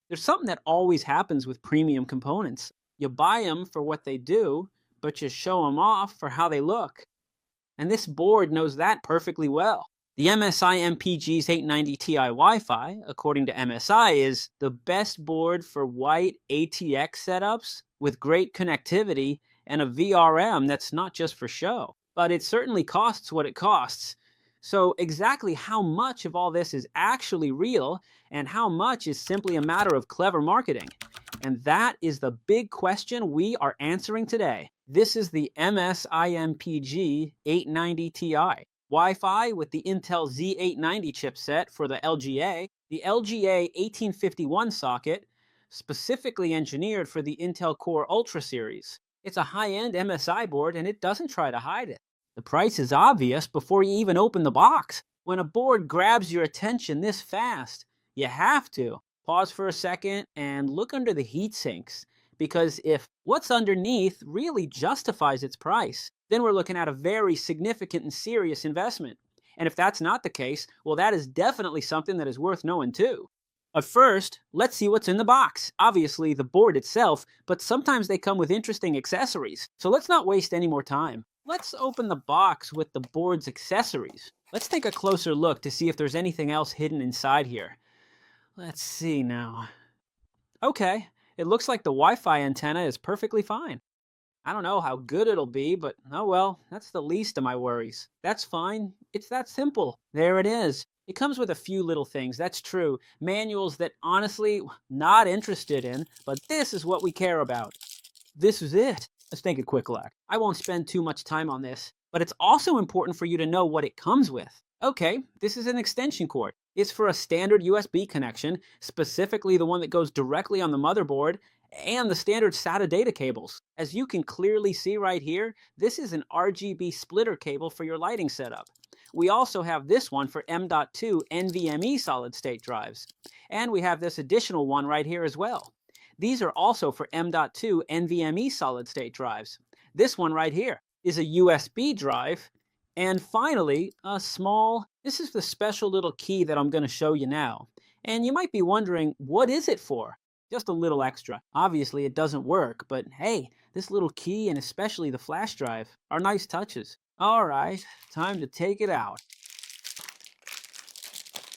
There's something that always happens with premium components. You buy them for what they do, but you show them off for how they look. And this board knows that perfectly well. The MSI MPG's 890 Ti Wi-Fi, according to MSI, is the best board for white ATX setups with great connectivity and a VRM that's not just for show. But it certainly costs what it costs. So exactly how much of all this is actually real and how much is simply a matter of clever marketing? And that is the big question we are answering today. This is the MSIMPG 890 Ti. Wi-Fi with the Intel Z890 chipset for the LGA, the LGA 1851 socket, specifically engineered for the Intel Core Ultra series. It's a high-end MSI board and it doesn't try to hide it. The price is obvious before you even open the box. When a board grabs your attention this fast, you have to pause for a second and look under the heat sinks, because if what's underneath really justifies its price, then we're looking at a very significant and serious investment. And if that's not the case, well, that is definitely something that is worth knowing too. But first, let's see what's in the box. Obviously, the board itself, but sometimes they come with interesting accessories. So let's not waste any more time. Let's open the box with the board's accessories. Let's take a closer look to see if there's anything else hidden inside here. Let's see now. Okay, it looks like the Wi-Fi antenna is perfectly fine. I don't know how good it'll be, but oh well, that's the least of my worries. That's fine. It's that simple. There it is. It comes with a few little things, that's true. Manuals that honestly, not interested in, but this is what we care about. This is it. Let's take a quick look. I won't spend too much time on this, but it's also important for you to know what it comes with. Okay, this is an extension cord. It's for a standard USB connection, specifically the one that goes directly on the motherboard, and the standard SATA data cables. As you can clearly see right here, this is an RGB splitter cable for your lighting setup. We also have this one for M.2 NVMe solid-state drives. And we have this additional one right here as well. These are also for M.2 NVMe solid-state drives. This one right here is a USB drive. And finally, this is the special little key that I'm going to show you now. And you might be wondering, what is it for? Just a little extra. Obviously, it doesn't work, but hey, this little key and especially the flash drive are nice touches. All right, time to take it out.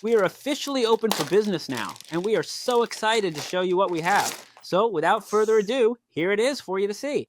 We are officially open for business now, and we are so excited to show you what we have. So without further ado, here it is for you to see.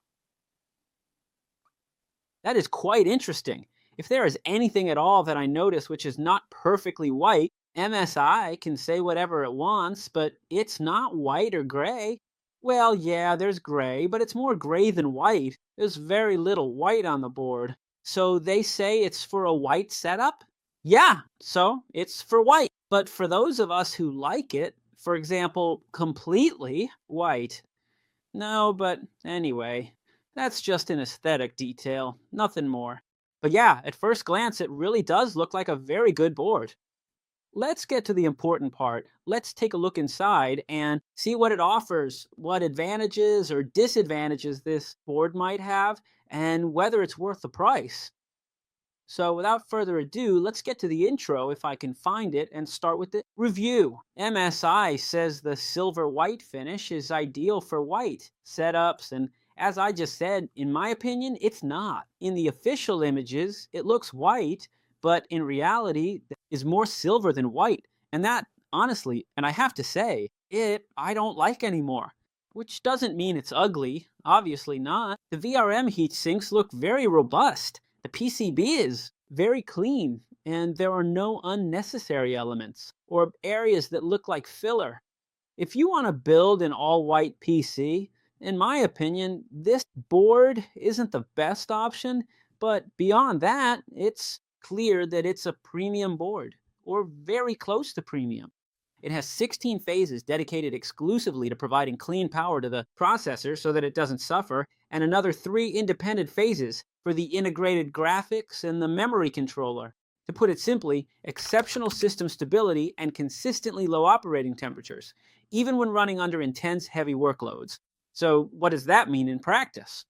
That is quite interesting. If there is anything at all that I notice which is not perfectly white, MSI can say whatever it wants, but it's not white or gray. Well, yeah, there's gray, but it's more gray than white. There's very little white on the board. So they say it's for a white setup? Yeah, so it's for white. But for those of us who like it, for example, completely white. No, but anyway, that's just an aesthetic detail, nothing more. But yeah, at first glance, it really does look like a very good board. Let's get to the important part. Let's take a look inside and see what it offers, what advantages or disadvantages this board might have, and whether it's worth the price. So without further ado, let's get to the intro if I can find it and start with the review. MSI says the silver white finish is ideal for white setups, and as I just said, in my opinion, it's not. In the official images, it looks white, but in reality, is more silver than white. And that, honestly, and I have to say, I don't like anymore. Which doesn't mean it's ugly, obviously not. The VRM heat sinks look very robust. The PCB is very clean, and there are no unnecessary elements or areas that look like filler. If you want to build an all-white PC, in my opinion, this board isn't the best option, but beyond that, it's clear that it's a premium board, or very close to premium. It has 16 phases dedicated exclusively to providing clean power to the processor so that it doesn't suffer, and another 3 independent phases for the integrated graphics and the memory controller. To put it simply, exceptional system stability and consistently low operating temperatures, even when running under intense heavy workloads. So what does that mean in practice?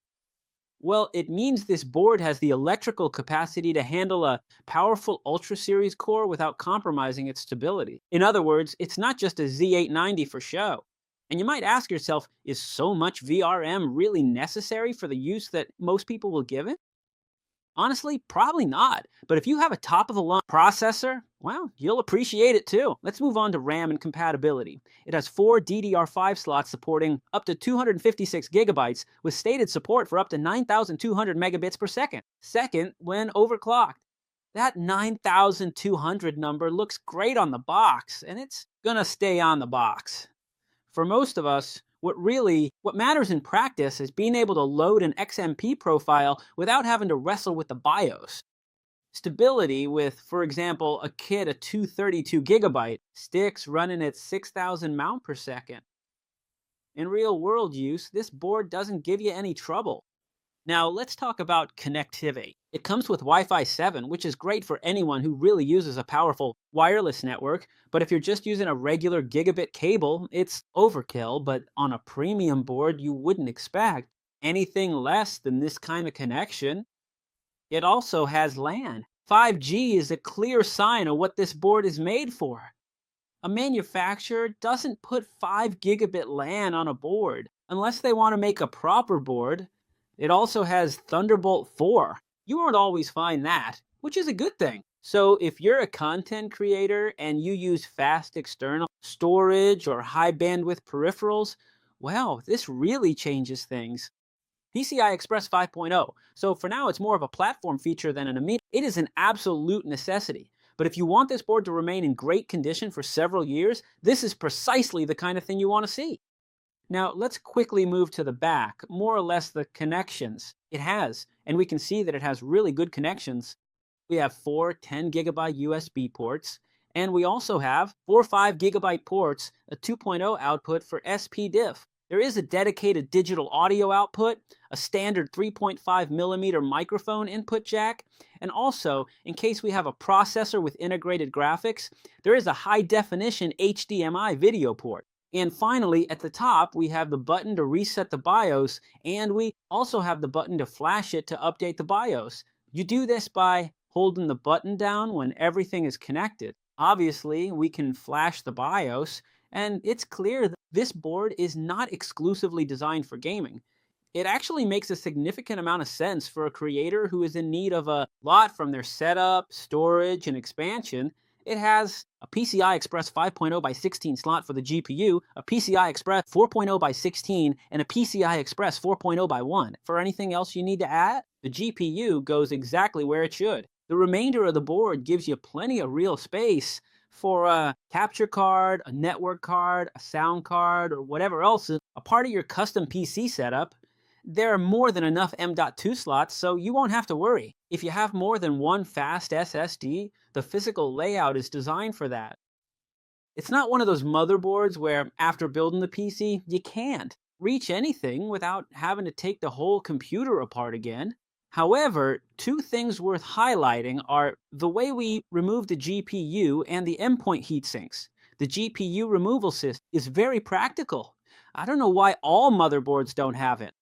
Well, it means this board has the electrical capacity to handle a powerful Ultra Series core without compromising its stability. In other words, it's not just a Z890 for show. And you might ask yourself, is so much VRM really necessary for the use that most people will give it? Honestly, probably not. But if you have a top-of-the-line processor, well, you'll appreciate it too. Let's move on to RAM and compatibility. It has 4 DDR5 slots supporting up to 256 gigabytes with stated support for up to 9,200 megabits per second. Second, when overclocked. That 9,200 number looks great on the box, and it's gonna stay on the box. For most of us, what matters in practice is being able to load an XMP profile without having to wrestle with the BIOS. Stability with, for example, a kit of 232 gigabyte sticks running at 6,000 mount per second. In real world use, this board doesn't give you any trouble. Now let's talk about connectivity. It comes with Wi-Fi 7, which is great for anyone who really uses a powerful wireless network, but if you're just using a regular gigabit cable, it's overkill, but on a premium board you wouldn't expect anything less than this kind of connection. It also has LAN. 5G is a clear sign of what this board is made for. A manufacturer doesn't put 5 gigabit LAN on a board unless they want to make a proper board. It also has Thunderbolt 4. You won't always find that, which is a good thing. So if you're a content creator and you use fast external storage or high bandwidth peripherals, well, this really changes things. PCI Express 5.0. So for now, it's more of a platform feature than an immediate. It is an absolute necessity. But if you want this board to remain in great condition for several years, this is precisely the kind of thing you want to see. Now, let's quickly move to the back, more or less the connections it has, and we can see that it has really good connections. We have 4 10 gigabyte USB ports, and we also have 4 5 gigabyte ports, a 2.0 output for SPDIF. There is a dedicated digital audio output, a standard 3.5 millimeter microphone input jack, and also, in case we have a processor with integrated graphics, there is a high definition HDMI video port. And finally, at the top, we have the button to reset the BIOS, and we also have the button to flash it to update the BIOS. You do this by holding the button down when everything is connected. Obviously, we can flash the BIOS, and it's clear that this board is not exclusively designed for gaming. It actually makes a significant amount of sense for a creator who is in need of a lot from their setup, storage, and expansion. It has a PCI Express 5.0 by 16 slot for the GPU, a PCI Express 4.0 by 16, and a PCI Express 4.0 by 1. For anything else you need to add, the GPU goes exactly where it should. The remainder of the board gives you plenty of real space for a capture card, a network card, a sound card, or whatever else is a part of your custom PC setup. There are more than enough M.2 slots, so you won't have to worry. If you have more than one fast SSD, the physical layout is designed for that. It's not one of those motherboards where, after building the PC, you can't reach anything without having to take the whole computer apart again. However, 2 things worth highlighting are the way we remove the GPU and the endpoint heatsinks. The GPU removal system is very practical. I don't know why all motherboards don't have it.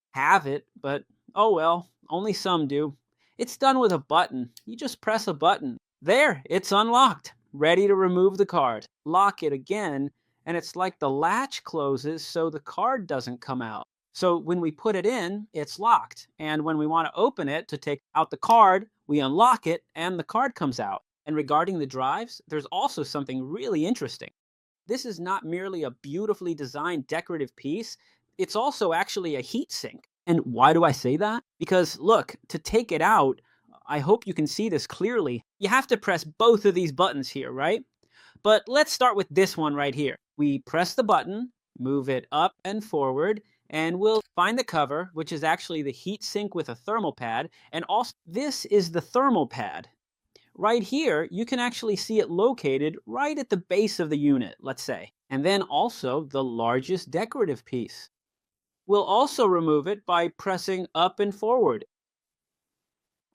But oh well, only some do. It's done with a button. You just press a button. There, it's unlocked, ready to remove the card. Lock it again, and it's like the latch closes so the card doesn't come out. So when we put it in, it's locked. And when we want to open it to take out the card, we unlock it and the card comes out. And regarding the drives, there's also something really interesting. This is not merely a beautifully designed decorative piece, it's also actually a heatsink. And why do I say that? Because look, to take it out, I hope you can see this clearly, you have to press both of these buttons here, right? But let's start with this one right here. We press the button, move it up and forward, and we'll find the cover, which is actually the heatsink with a thermal pad, and also this is the thermal pad. Right here, you can actually see it located right at the base of the unit, let's say, and then also the largest decorative piece. We'll also remove it by pressing up and forward.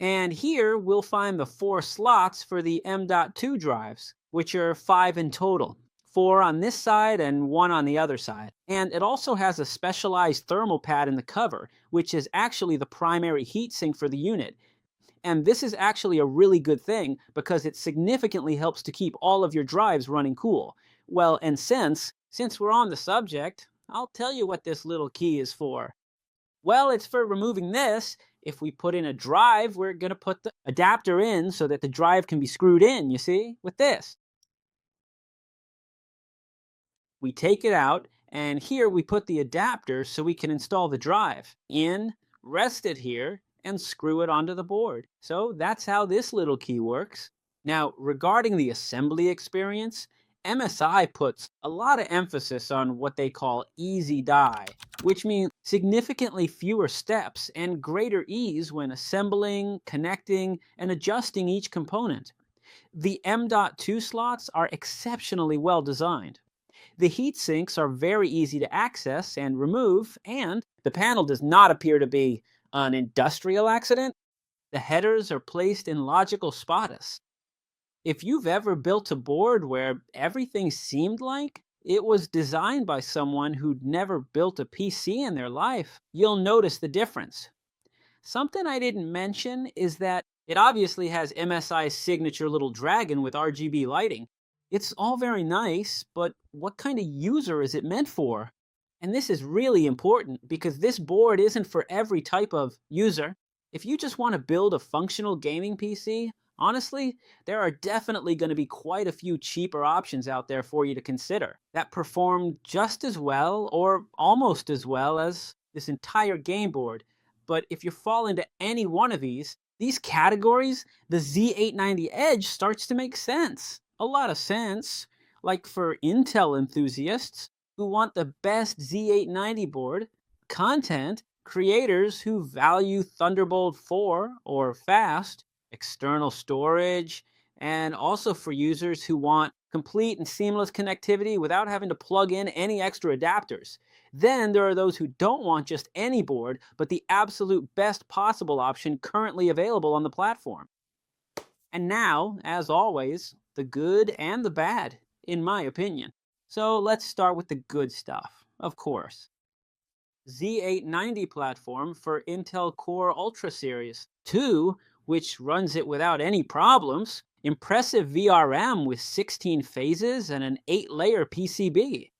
And here we'll find the 4 slots for the M.2 drives, which are 5 in total. 4 on this side and 1 on the other side. And it also has a specialized thermal pad in the cover, which is actually the primary heatsink for the unit. And this is actually a really good thing because it significantly helps to keep all of your drives running cool. Well, and since we're on the subject, I'll tell you what this little key is for. Well, it's for removing this. If we put in a drive, we're going to put the adapter in so that the drive can be screwed in, you see, with this. We take it out, and here we put the adapter so we can install the drive in, rest it here, and screw it onto the board. So that's how this little key works. Now, regarding the assembly experience, MSI puts a lot of emphasis on what they call easy die, which means significantly fewer steps and greater ease when assembling, connecting, and adjusting each component. The M.2 slots are exceptionally well designed. The heat sinks are very easy to access and remove, and the panel does not appear to be an industrial accident. The headers are placed in logical spots. If you've ever built a board where everything seemed like it was designed by someone who'd never built a PC in their life, you'll notice the difference. Something I didn't mention is that it obviously has MSI's signature little dragon with RGB lighting. It's all very nice, but what kind of user is it meant for? And this is really important because this board isn't for every type of user. If you just want to build a functional gaming PC, honestly, there are definitely going to be quite a few cheaper options out there for you to consider that perform just as well or almost as well as this entire game board. But if you fall into any one of these categories, the Z890 Edge starts to make sense. A lot of sense, like for Intel enthusiasts who want the best Z890 board, content creators who value Thunderbolt 4 or fast, external storage, and also for users who want complete and seamless connectivity without having to plug in any extra adapters. Then there are those who don't want just any board, but the absolute best possible option currently available on the platform. And now, as always, the good and the bad, in my opinion. So let's start with the good stuff, of course. Z890 platform for Intel Core Ultra Series 2, which runs it without any problems. Impressive VRM with 16 phases and an 8-layer PCB.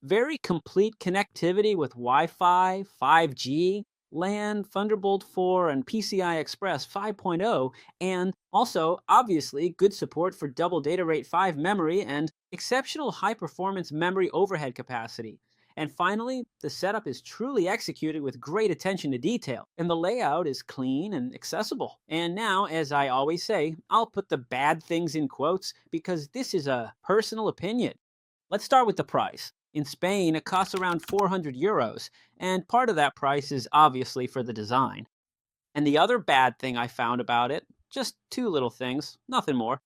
Very complete connectivity with Wi-Fi, 5G, LAN, Thunderbolt 4, and PCI Express 5.0, and also, obviously, good support for double data rate 5 memory and exceptional high-performance memory overhead capacity. And finally, the setup is truly executed with great attention to detail, and the layout is clean and accessible. And now, as I always say, I'll put the bad things in quotes because this is a personal opinion. Let's start with the price. In Spain, it costs around 400 euros, and part of that price is obviously for the design. And the other bad thing I found about it, just two little things, nothing more.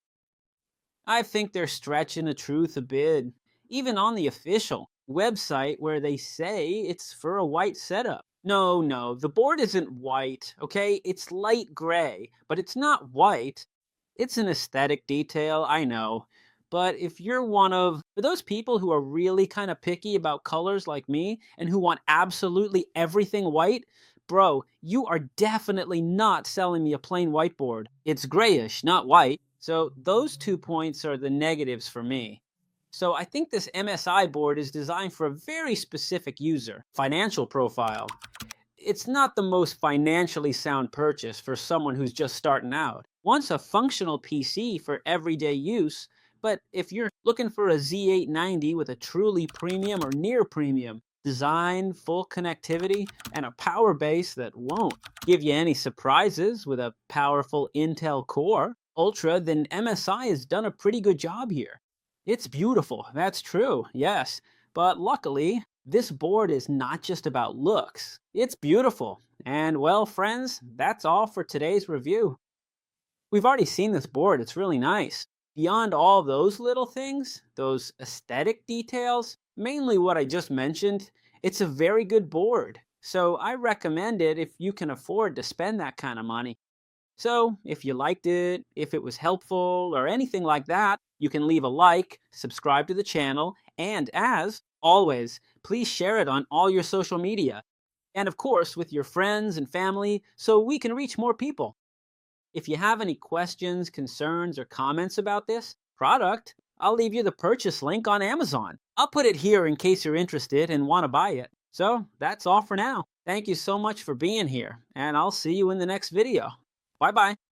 I think they're stretching the truth a bit, even on the official website where they say it's for a white setup. No, the board isn't white, okay? It's light gray, but it's not white. It's an aesthetic detail, I know. But if you're for those people who are really kind of picky about colors like me and who want absolutely everything white, bro, you are definitely not selling me a plain whiteboard. It's grayish, not white. So those 2 points are the negatives for me. So I think this MSI board is designed for a very specific user, financial profile. It's not the most financially sound purchase for someone who's just starting out. Wants a functional PC for everyday use, but if you're looking for a Z890 with a truly premium or near premium design, full connectivity, and a power base that won't give you any surprises with a powerful Intel Core Ultra, then MSI has done a pretty good job here. It's beautiful, that's true, yes, but luckily, this board is not just about looks. It's beautiful. And well, friends, that's all for today's review. We've already seen this board, it's really nice. Beyond all those little things, those aesthetic details, mainly what I just mentioned, it's a very good board. So I recommend it if you can afford to spend that kind of money. So if you liked it, if it was helpful, or anything like that, you can leave a like, subscribe to the channel, and as always, please share it on all your social media. And of course, with your friends and family, so we can reach more people. If you have any questions, concerns, or comments about this product, I'll leave you the purchase link on Amazon. I'll put it here in case you're interested and want to buy it. So that's all for now. Thank you so much for being here, and I'll see you in the next video. Bye-bye.